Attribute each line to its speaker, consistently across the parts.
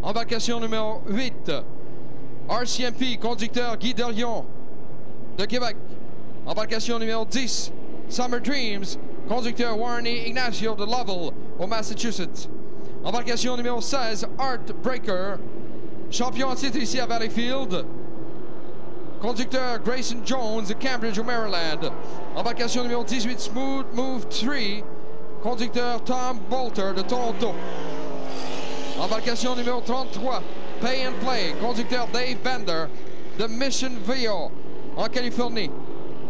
Speaker 1: Embarcation numéro 8. RCMP, conducteur Guy Derion de Québec. Embarcation numéro 10. Summer Dreams, conducteur Warren Ignacio de Lovell au Massachusetts. Embarcation numéro 16. Heartbreaker, champion en titre ici à Valleyfield. Conducteur Grayson Jones de Cambridge au Maryland. Embarcation numéro 18. Smooth Move 3, conducteur Tom Bolter de Toronto. Embarcation numéro 33. Pay and Play, conducteur Dave Bender de Mission Viejo en Californie.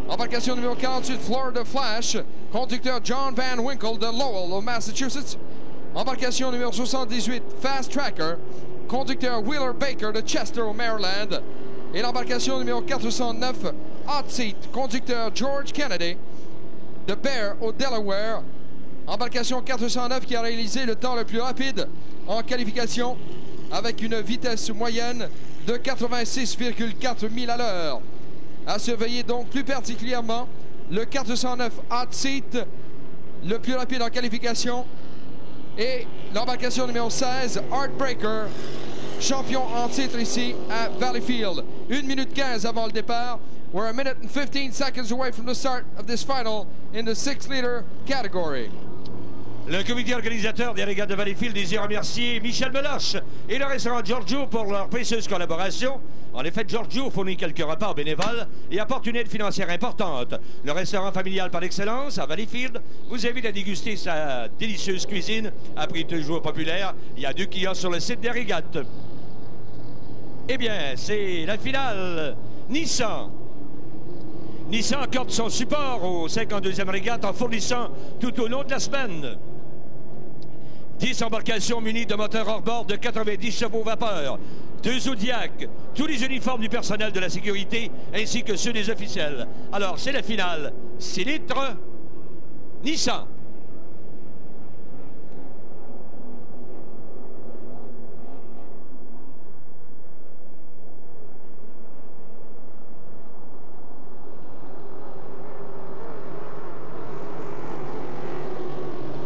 Speaker 1: Embarcation numéro 48. Florida Flash, conducteur John Van Winkle de Lowell au Massachusetts. Embarcation numéro 78. Fast Tracker, conducteur Wheeler Baker de Chester au Maryland. Et l'embarcation numéro 409. Hot Seat, conducteur George Kennedy de Bear au Delaware. Embarcation 409 qui a réalisé le temps le plus rapide en qualification avec une vitesse moyenne de 86,4 milles à l'heure. À surveiller donc plus particulièrement le 409 Hot Seat, le plus rapide en qualification, et l'embarcation numéro 16, Heartbreaker, champion en titre ici à Valleyfield. 1 minute 15 avant le départ. We're 1 minute and 15 seconds away from the start of this final in the 6-liter category.
Speaker 2: Le comité organisateur des régates de Valleyfield désire remercier Michel Meloche et le restaurant Giorgio pour leur précieuse collaboration. En effet, Giorgio fournit quelques repas aux bénévoles et apporte une aide financière importante. Le restaurant familial par excellence à Valleyfield vous invite à déguster sa délicieuse cuisine à prix toujours populaire. Il y a 2 kiosques sur le site des régates. Eh bien, c'est la finale. Nissan accorde son support aux 52e régates en fournissant tout au long de la semaine 10 embarcations munies de moteurs hors-bord de 90 chevaux vapeur, 2 Zodiac, tous les uniformes du personnel de la sécurité ainsi que ceux des officiels. Alors, c'est la finale. 6 litres, Nissan.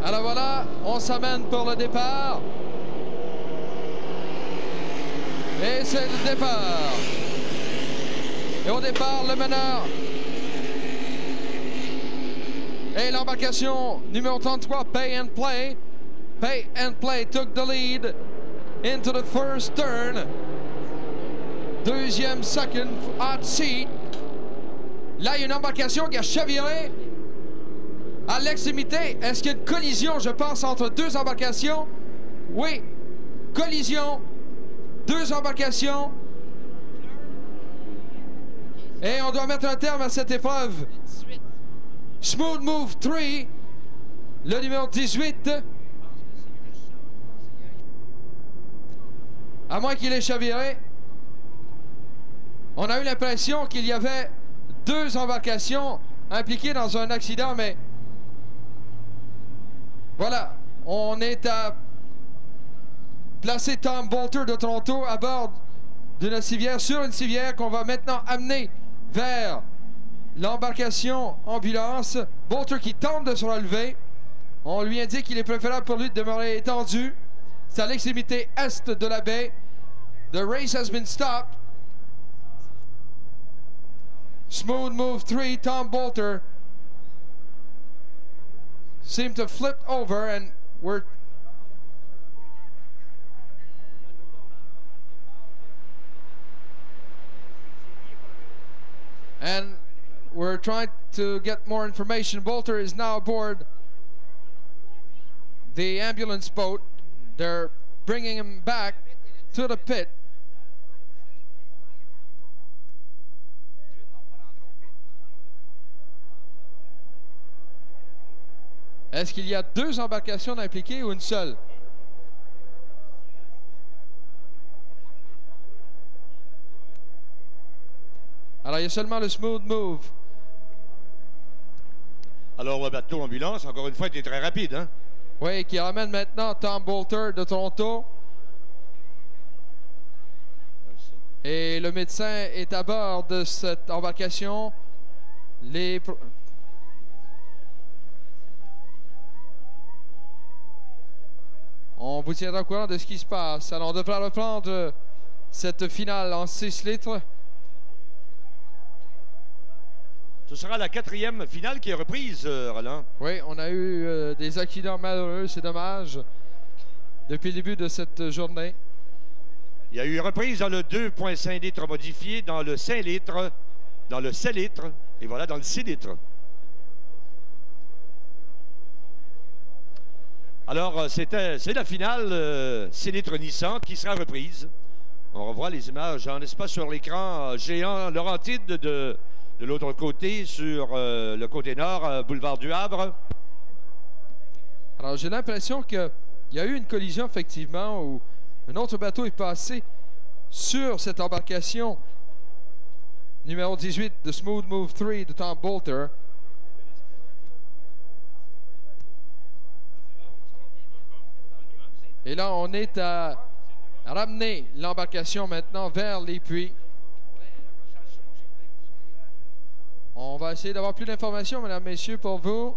Speaker 1: Alors voilà, on s'amène pour le départ. Et c'est le départ. Et au départ, le meneur. Et l'embarcation numéro 33, Pay and Play. Pay and Play took the lead into the first turn. Deuxième, second, Hot Seat. Là, il y a une embarcation qui a chaviré à l'extrémité. Est-ce qu'il y a une collision, je pense, entre 2 embarcations? Oui, collision. 2 embarcations. Et on doit mettre un terme à cette épreuve. Smooth Move 3, le numéro 18. À moins qu'il ait chaviré. On a eu l'impression qu'il y avait 2 embarcations impliquées dans un accident, mais voilà, on est à placer Tom Bolter de Toronto à bord d'une civière, sur une civière qu'on va maintenant amener vers l'embarcation ambulance. Bolter qui tente de se relever. On lui indique qu'il est préférable pour lui de demeurer étendu. C'est à l'extrémité est de la baie. The race has been stopped. Smooth Move 3, Tom Bolter seemed to flip over, and we're trying to get more information. Bolter is now aboard the ambulance boat. They're bringing him back to the pit. Est-ce qu'il y a 2 embarcations impliquées ou une seule? Alors, il y a seulement le Smooth Move.
Speaker 2: Alors, le bateau ambulance, encore une fois, était très rapide, hein?
Speaker 1: Oui, qui ramène maintenant Tom Bolter de Toronto. Et le médecin est à bord de cette embarcation. On vous tiendra au courant de ce qui se passe. Alors, on devra reprendre cette finale en 6 litres.
Speaker 2: Ce sera la 4e finale qui est reprise, Roland.
Speaker 1: Oui, on a eu des accidents malheureux, c'est dommage, depuis le début de cette journée.
Speaker 2: Il y a eu reprise dans le 2,5 litres modifié, dans le 5 litres, dans le 7 litres, et voilà dans le 6 litres. Alors, c'est la finale 6 litres Nissan qui sera reprise. On revoit les images, n'est-ce pas, sur l'écran géant Laurentide de l'autre côté, sur le côté nord, boulevard du Havre.
Speaker 1: Alors, j'ai l'impression qu'il y a eu une collision, effectivement, où un autre bateau est passé sur cette embarcation numéro 18 de Smooth Move 3 de Tom Boulter. Et là, on est à ramener l'embarcation maintenant vers les puits. On va essayer d'avoir plus d'informations, mesdames, messieurs, pour vous.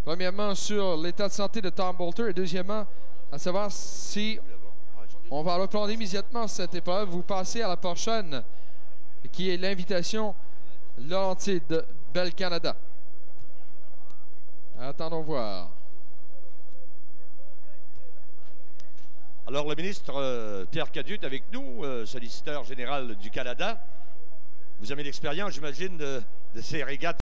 Speaker 1: Premièrement, sur l'état de santé de Tom Boulter et deuxièmement, à savoir si on va reprendre immédiatement cette épreuve. Vous passez à la prochaine, qui est l'invitation Laurentide Bell Canada. Attendons voir.
Speaker 2: Alors, le ministre Pierre Cadieux est avec nous, solliciteur général du Canada. Vous avez l'expérience, j'imagine, de ces régates